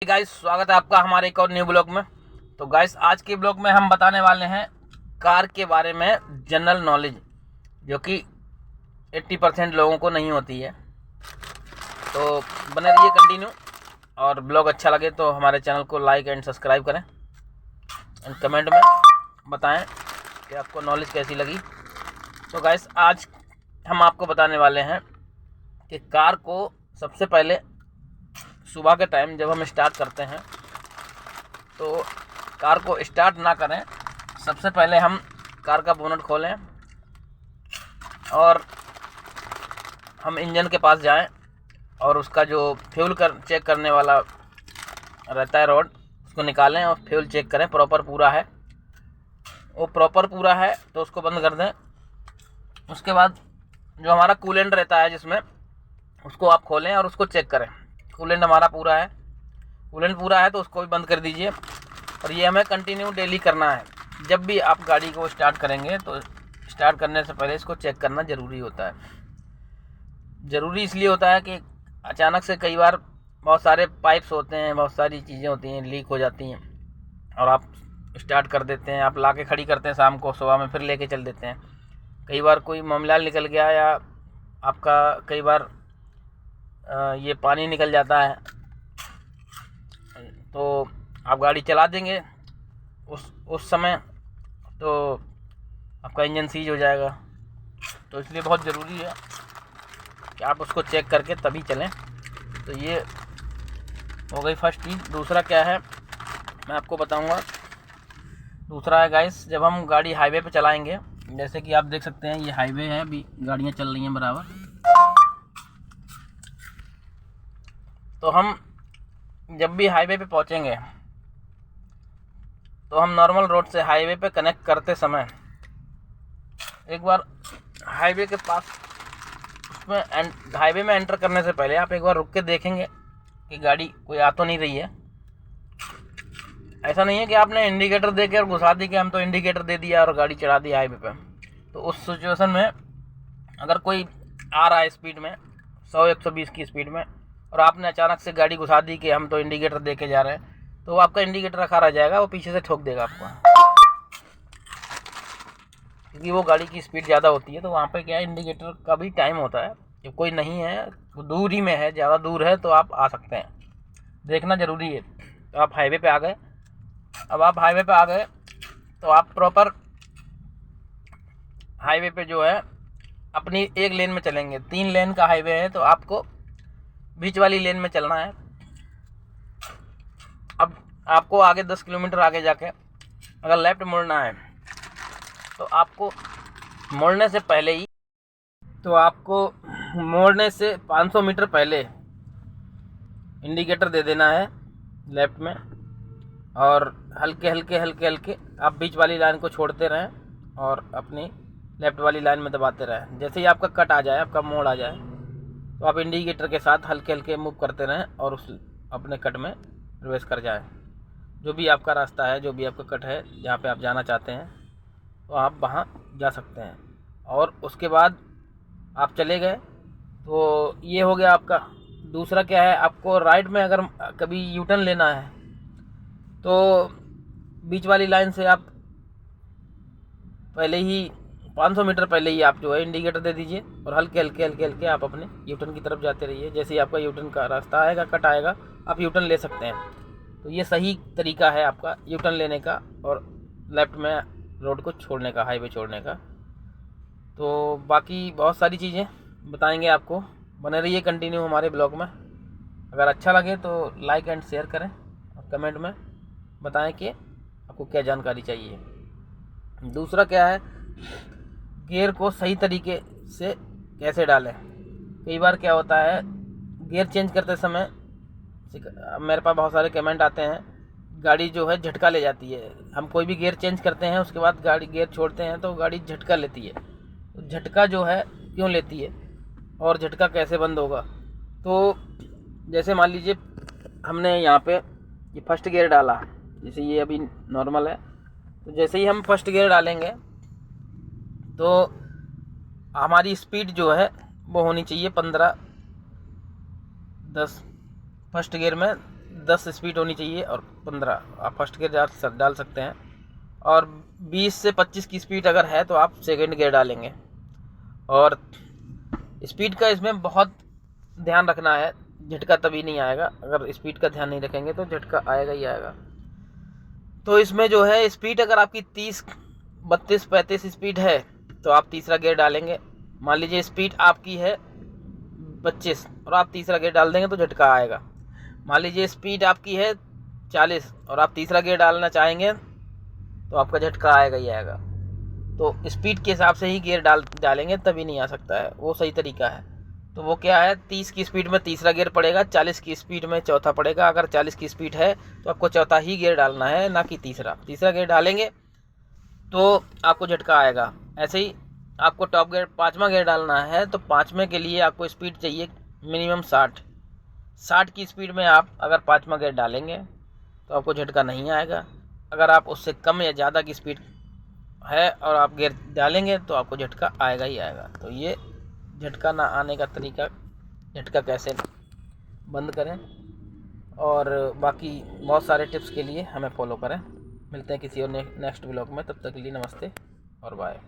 Guys, स्वागत है आपका हमारे एक और न्यू ब्लॉग में। तो गाइस, आज के ब्लॉग में हम बताने वाले हैं कार के बारे में जनरल नॉलेज, जो कि 80% लोगों को नहीं होती है। तो बने रहिए कंटिन्यू, और ब्लॉग अच्छा लगे तो हमारे चैनल को लाइक एंड सब्सक्राइब करें एंड कमेंट में बताएं कि आपको नॉलेज कैसी लगी। तो गाइस, आज हम आपको बताने वाले हैं कि कार को सबसे पहले सुबह के टाइम जब हम स्टार्ट करते हैं तो कार को स्टार्ट ना करें, सबसे पहले हम कार का बोनट खोलें और हम इंजन के पास जाएं और उसका जो फ्यूल चेक करने वाला रहता है रॉड, उसको निकालें और फ्यूल चेक करें प्रॉपर पूरा है। वो प्रॉपर पूरा है तो उसको बंद कर दें। उसके बाद जो हमारा कूलेंट रहता है जिसमें, उसको आप खोलें और उसको चेक करें। कूलेंट हमारा पूरा है, कूलेंट पूरा है तो उसको भी बंद कर दीजिए। और ये हमें कंटिन्यू डेली करना है। जब भी आप गाड़ी को स्टार्ट करेंगे तो स्टार्ट करने से पहले इसको चेक करना ज़रूरी होता है। ज़रूरी इसलिए होता है कि अचानक से कई बार बहुत सारे पाइप्स होते हैं, बहुत सारी चीज़ें होती हैं, लीक हो जाती हैं और आप स्टार्ट कर देते हैं, आप ला के खड़ी करते हैं शाम को, सुबह में फिर लेके चल देते हैं। कई बार कोई मामला निकल गया या आपका कई बार ये पानी निकल जाता है तो आप गाड़ी चला देंगे उस समय तो आपका इंजन सीज हो जाएगा। तो इसलिए बहुत ज़रूरी है कि आप उसको चेक करके तभी चलें। तो ये हो गई फर्स्ट चीज़। दूसरा क्या है मैं आपको बताऊंगा। दूसरा है गाइस, जब हम गाड़ी हाईवे पे चलाएंगे, जैसे कि आप देख सकते हैं ये हाईवे है, अभी गाड़ियाँ चल रही हैं बराबर। तो हम जब भी हाईवे पे पहुंचेंगे तो हम नॉर्मल रोड से हाईवे पे कनेक्ट करते समय एक बार हाईवे के पास उसमें हाईवे में एंटर करने से पहले आप एक बार रुक के देखेंगे कि गाड़ी कोई आ तो नहीं रही है। ऐसा नहीं है कि आपने इंडिकेटर दे के और घुसा दी कि हम तो इंडिकेटर दे दिया और गाड़ी चढ़ा दी हाईवे पे। तो उस सिचुएशन में अगर कोई आ रहा है स्पीड में 100-120 की स्पीड में और आपने अचानक से गाड़ी घुसा दी कि हम तो इंडिकेटर दे के जा रहे हैं, तो वो आपका इंडिकेटर रखा रह जाएगा, वो पीछे से ठोक देगा आपको, क्योंकि वो गाड़ी की स्पीड ज़्यादा होती है। तो वहाँ पे क्या है, इंडिकेटर का भी टाइम होता है। जब कोई नहीं है, दूर ही में है, ज़्यादा दूर है तो आप आ सकते हैं, देखना ज़रूरी है। तो आप हाईवे पे आ गए। अब आप हाईवे पे आ गए तो आप प्रॉपर हाईवे पे जो है अपनी एक लेन में चलेंगे। 3 लेन का हाईवे है तो आपको बीच वाली लेन में चलना है। अब आपको आगे 10 किलोमीटर आगे जाके अगर लेफ़्ट मुड़ना है तो आपको मोड़ने से पहले ही, तो आपको मोड़ने से 500 मीटर पहले इंडिकेटर दे देना है लेफ़्ट में, और हल्के हल्के आप बीच वाली लाइन को छोड़ते रहें और अपनी लेफ़्ट वाली लाइन में दबाते रहें। जैसे ही आपका कट आ जाए, आपका मोड़ आ जाए, तो आप इंडिकेटर के साथ हल्के हल्के मूव करते रहें और उस अपने कट में प्रवेश कर जाएं। जो भी आपका रास्ता है, जो भी आपका कट है, जहाँ पे आप जाना चाहते हैं, तो आप वहाँ जा सकते हैं। और उसके बाद आप चले गए तो ये हो गया आपका। दूसरा क्या है, आपको राइट में अगर कभी यू टर्न लेना है तो बीच वाली लाइन से आप पहले ही 500 मीटर पहले ही आप जो है इंडिकेटर दे दीजिए और हल्के हल्के आप अपने यूटर्न की तरफ जाते रहिए। जैसे ही आपका यूटर्न का रास्ता आएगा, कट आएगा, आप यूटर्न ले सकते हैं। तो ये सही तरीका है आपका यूटर्न लेने का और लेफ़्ट में रोड को छोड़ने का, हाईवे छोड़ने का। तो बाकी बहुत सारी चीज़ें बताएंगे आपको, बने रहिए कंटिन्यू हमारे ब्लॉग में। अगर अच्छा लगे तो लाइक एंड शेयर करें और कमेंट में बताएं कि आपको क्या जानकारी चाहिए। दूसरा क्या है, गियर को सही तरीके से कैसे डालें। कई बार क्या होता है, गियर चेंज करते समय मेरे पास बहुत सारे कमेंट आते हैं, गाड़ी जो है झटका ले जाती है। हम कोई भी गियर चेंज करते हैं उसके बाद गाड़ी गियर छोड़ते हैं तो गाड़ी झटका लेती है। तो झटका जो है क्यों लेती है और झटका कैसे बंद होगा। तो जैसे मान लीजिए हमने यहाँ पे ये फर्स्ट गियर डाला, जैसे ये अभी नॉर्मल है, तो जैसे ही हम फर्स्ट गियर डालेंगे तो हमारी स्पीड जो है वो होनी चाहिए 15-10। फर्स्ट गियर में 10 स्पीड होनी चाहिए और 15 आप फर्स्ट गियर डाल सकते हैं, और 20 से 25 की स्पीड अगर है तो आप सेकंड गियर डालेंगे। और स्पीड का इसमें बहुत ध्यान रखना है, झटका तभी नहीं आएगा, अगर स्पीड का ध्यान नहीं रखेंगे तो झटका आएगा ही आएगा। तो इसमें जो है स्पीड अगर आपकी 30, 32, 35 स्पीड है तो आप तीसरा गियर डालेंगे। मान लीजिए स्पीड आपकी है 25 और आप तीसरा गियर डाल देंगे तो झटका आएगा। मान लीजिए स्पीड आपकी है 40 और आप तीसरा गियर डालना चाहेंगे तो आपका झटका आएगा ही आएगा। तो स्पीड के हिसाब से ही गियर डालेंगे तभी नहीं आ सकता है, वो सही तरीका है। तो वो क्या है, 30 की स्पीड में तीसरा गियर पड़ेगा, 40 की स्पीड में चौथा पड़ेगा। अगर 40 की स्पीड है तो आपको चौथा ही गियर डालना है, ना कि तीसरा गियर डालेंगे तो आपको झटका आएगा। ऐसे ही आपको टॉप गियर 5वां गियर डालना है तो 5वें के लिए आपको स्पीड चाहिए मिनिमम 60 की स्पीड में आप अगर 5वां गियर डालेंगे तो आपको झटका नहीं आएगा। अगर आप उससे कम या ज़्यादा की स्पीड है और आप गियर डालेंगे तो आपको झटका आएगा ही आएगा। तो ये झटका ना आने का तरीका, झटका कैसे बंद करें, और बाकी बहुत सारे टिप्स के लिए हमें फॉलो करें। मिलते हैं किसी और नेक्स्ट व्लॉग में, तब तक के लिए नमस्ते और बाय।